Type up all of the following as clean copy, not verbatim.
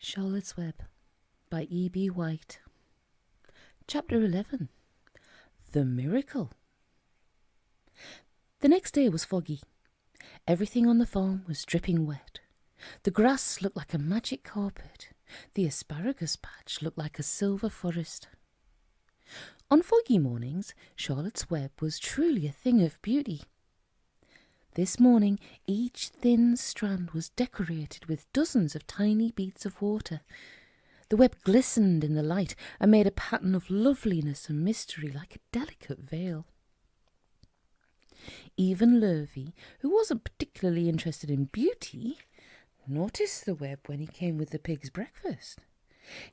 Charlotte's Web by E.B. White. Chapter 11. The Miracle. The next day was foggy. Everything on the farm was dripping wet. The grass looked like a magic carpet. The asparagus patch looked like a silver forest. On foggy mornings, Charlotte's Web was truly a thing of beauty. This morning, each thin strand was decorated with dozens of tiny beads of water. The web glistened in the light and made a pattern of loveliness and mystery like a delicate veil. Even Lurvy, who wasn't particularly interested in beauty, noticed the web when he came with the pig's breakfast.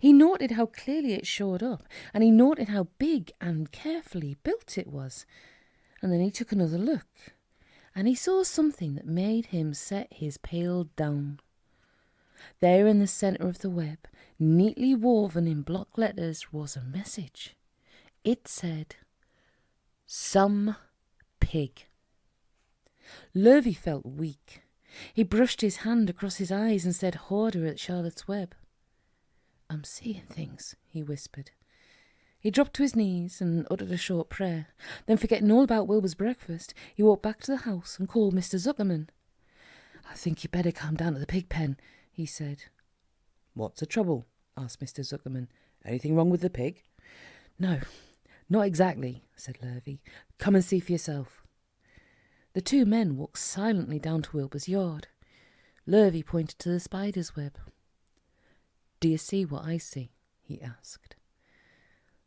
He noted how clearly it showed up, and he noted how big and carefully built it was. And then he took another look, and he saw something that made him set his pail down. There in the centre of the web, neatly woven in block letters, was a message. It said, "Some pig." Lurvy felt weak. He brushed his hand across his eyes and stared harder at Charlotte's Web. "I'm seeing things," he whispered. He dropped to his knees and uttered a short prayer. Then, forgetting all about Wilbur's breakfast, he walked back to the house and called Mr. Zuckerman. "I think you'd better come down to the pig pen," he said. "What's the trouble?" asked Mr. Zuckerman. "Anything wrong with the pig?" "No, not exactly," said Lurvy. "Come and see for yourself." The two men walked silently down to Wilbur's yard. Lurvy pointed to the spider's web. "Do you see what I see?" he asked.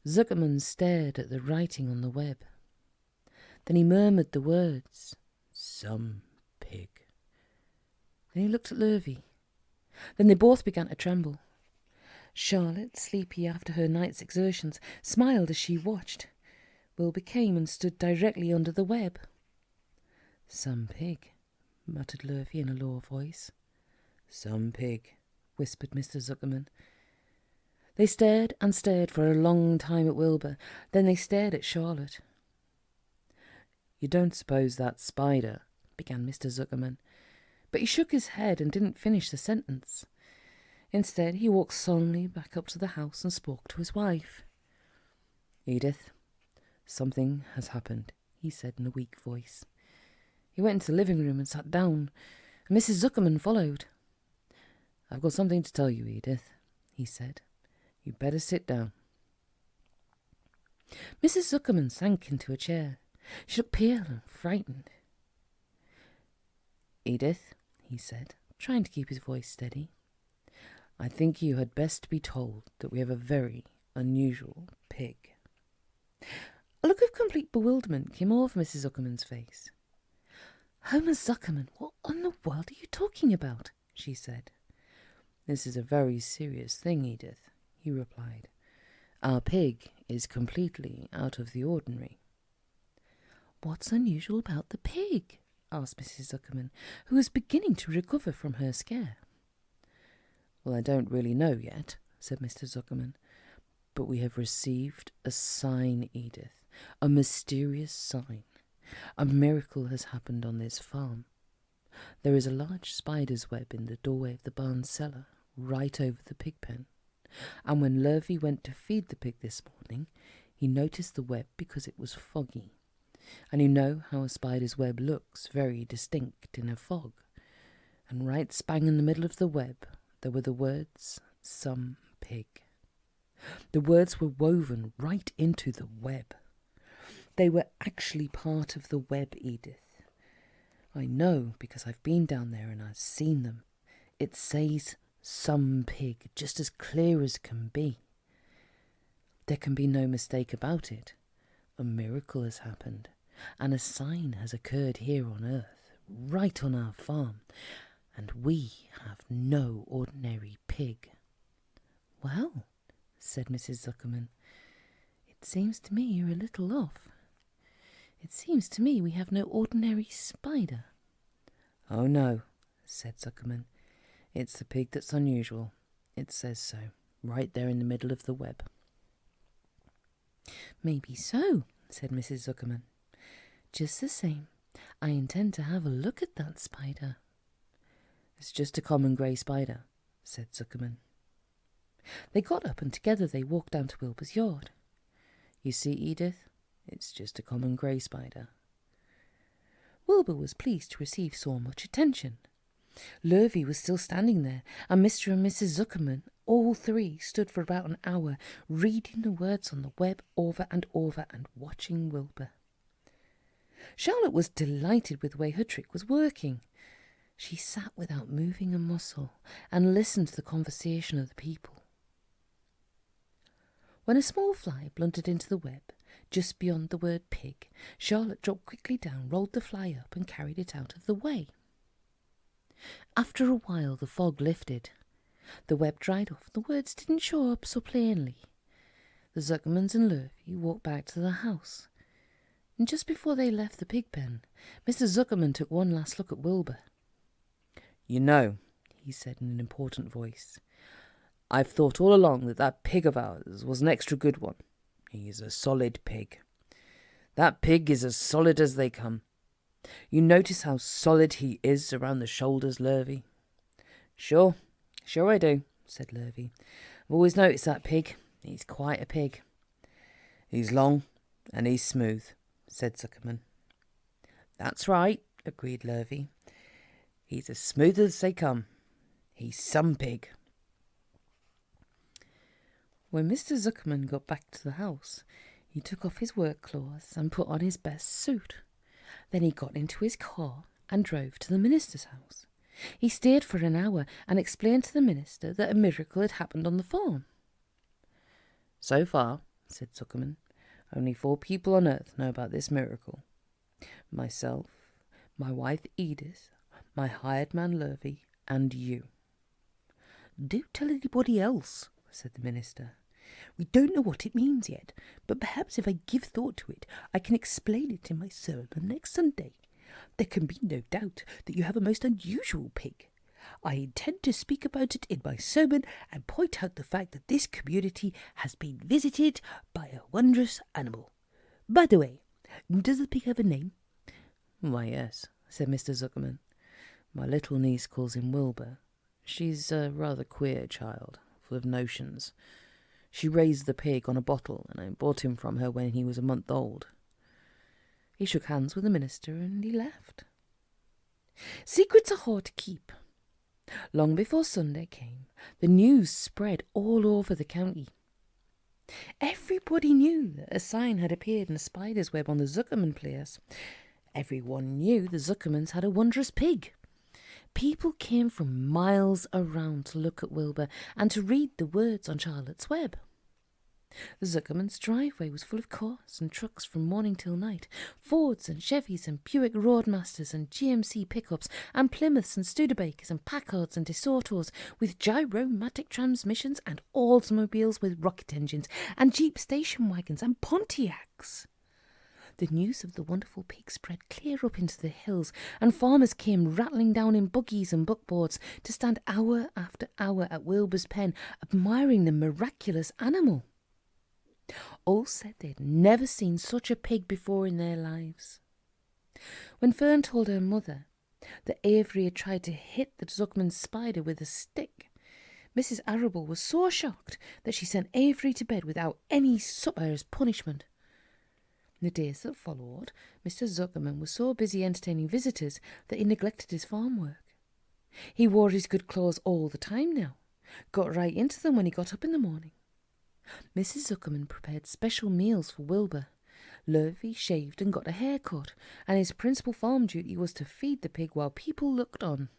Zuckerman stared at the writing on the web. Then he murmured the words, "Some pig." Then he looked at Lurvy. Then they both began to tremble. Charlotte, sleepy after her night's exertions, smiled as she watched. Wilbur came and stood directly under the web. "Some pig," muttered Lurvy in a low voice. "Some pig," whispered Mr. Zuckerman. They stared and stared for a long time at Wilbur. Then they stared at Charlotte. "You don't suppose that spider—" began Mr. Zuckerman. But he shook his head and didn't finish the sentence. Instead, he walked solemnly back up to the house and spoke to his wife. "Edith, something has happened," he said in a weak voice. He went into the living room and sat down, and Mrs. Zuckerman followed. "I've got something to tell you, Edith," he said. "You'd better sit down." Mrs. Zuckerman sank into a chair. She looked pale and frightened. "Edith," he said, trying to keep his voice steady, "I think you had best be told that we have a very unusual pig." A look of complete bewilderment came over Mrs. Zuckerman's face. "Homer Zuckerman, what in the world are you talking about?" she said. "This is a very serious thing, Edith," he replied. "Our pig is completely out of the ordinary." "What's unusual about the pig?" asked Mrs. Zuckerman, who was beginning to recover from her scare. "Well, I don't really know yet," said Mr. Zuckerman, "but we have received a sign, Edith, a mysterious sign. A miracle has happened on this farm. There is a large spider's web in the doorway of the barn cellar, right over the pig pen. And when Lurvy went to feed the pig this morning, he noticed the web because it was foggy. And you know how a spider's web looks very distinct in a fog. And right spang in the middle of the web, there were the words, 'Some pig.' The words were woven right into the web. They were actually part of the web, Edith. I know because I've been down there and I've seen them. It says 'Some pig' just as clear as can be. There can be no mistake about it. A miracle has happened, and a sign has occurred here on earth, right on our farm, and we have no ordinary pig." "Well," said Mrs. Zuckerman, "it seems to me you're a little off. It seems to me we have no ordinary spider." "Oh no," said Zuckerman. "It's the pig that's unusual. It says so, right there in the middle of the web." "Maybe so," said Mrs. Zuckerman. "Just the same, I intend to have a look at that spider." "It's just a common grey spider," said Zuckerman. They got up and together they walked down to Wilbur's yard. "You see, Edith, it's just a common grey spider." Wilbur was pleased to receive so much attention. Lurvy was still standing there, and Mr. and Mrs. Zuckerman, all three, stood for about an hour, reading the words on the web over and over and watching Wilbur. Charlotte was delighted with the way her trick was working. She sat without moving a muscle and listened to the conversation of the people. When a small fly blundered into the web, just beyond the word pig, Charlotte dropped quickly down, rolled the fly up and carried it out of the way. After a while the fog lifted. The web dried off, the words didn't show up so plainly. The Zuckermans and Lurvy walked back to the house. And just before they left the pig pen, Mr. Zuckerman took one last look at Wilbur. "You know," he said in an important voice, "I've thought all along that pig of ours was an extra good one. He is a solid pig. That pig is as solid as they come. You notice how solid he is around the shoulders, Lurvy?" Sure I do," said Lurvy. "I've always noticed that pig. He's quite a pig." "He's long and he's smooth," said Zuckerman. "That's right," agreed Lurvy. "He's as smooth as they come. He's some pig." When Mr. Zuckerman got back to the house, he took off his work clothes and put on his best suit. Then he got into his car and drove to the minister's house. He stayed for an hour and explained to the minister that a miracle had happened on the farm. "So far," said Zuckerman, "only 4 people on earth know about this miracle. Myself, my wife Edith, my hired man Lurvy, and you." "Don't tell anybody else," said the minister. "We don't know what it means yet, but perhaps if I give thought to it, I can explain it in my sermon next Sunday. There can be no doubt that you have a most unusual pig. I intend to speak about it in my sermon and point out the fact that this community has been visited by a wondrous animal. By the way, does the pig have a name?" "Why, yes," said Mr. Zuckerman. "My little niece calls him Wilbur. She's a rather queer child, full of notions. She raised the pig on a bottle, and I bought him from her when he was a month old." He shook hands with the minister and he left. Secrets are hard to keep. Long before Sunday came, the news spread all over the county. Everybody knew that a sign had appeared in a spider's web on the Zuckerman place. Everyone knew the Zuckermans had a wondrous pig. People came from miles around to look at Wilbur and to read the words on Charlotte's web. The Zuckermans' driveway was full of cars and trucks from morning till night, Fords and Chevys and Buick Roadmasters and GMC pickups and Plymouths and Studebakers and Packards and DeSotos with gyromatic transmissions and Oldsmobiles with rocket engines and Jeep station wagons and Pontiacs. The news of the wonderful pig spread clear up into the hills, and farmers came rattling down in buggies and buckboards to stand hour after hour at Wilbur's pen, admiring the miraculous animal. All said they'd never seen such a pig before in their lives. When Fern told her mother that Avery had tried to hit the Zuckerman spider with a stick, Mrs. Arable was so shocked that she sent Avery to bed without any supper as punishment. In the days that followed, Mr. Zuckerman was so busy entertaining visitors that he neglected his farm work. He wore his good clothes all the time now, got right into them when he got up in the morning. Mrs. Zuckerman prepared special meals for Wilbur. Lurvy shaved and got a haircut, and his principal farm duty was to feed the pig while people looked on.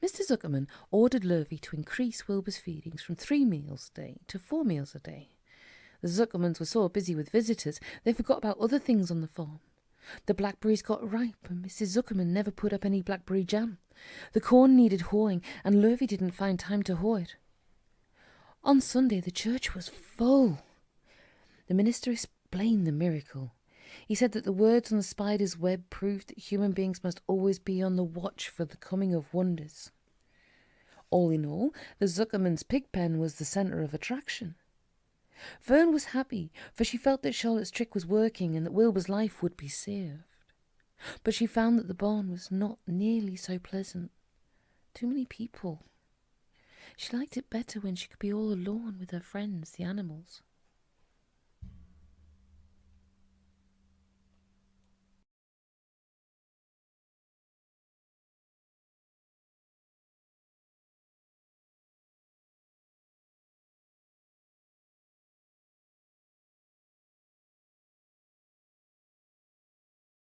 Mr. Zuckerman ordered Lurvy to increase Wilbur's feedings from 3 meals a day to 4 meals a day. The Zuckermans were so busy with visitors, they forgot about other things on the farm. The blackberries got ripe, and Mrs. Zuckerman never put up any blackberry jam. The corn needed hoeing, and Lurvy didn't find time to hoe it. On Sunday, the church was full. The minister explained the miracle. He said that the words on the spider's web proved that human beings must always be on the watch for the coming of wonders. All in all, the Zuckerman's pig pen was the centre of attraction. Fern was happy, for she felt that Charlotte's trick was working and that Wilbur's life would be saved. But she found that the barn was not nearly so pleasant. Too many people. She liked it better when she could be all alone with her friends, the animals.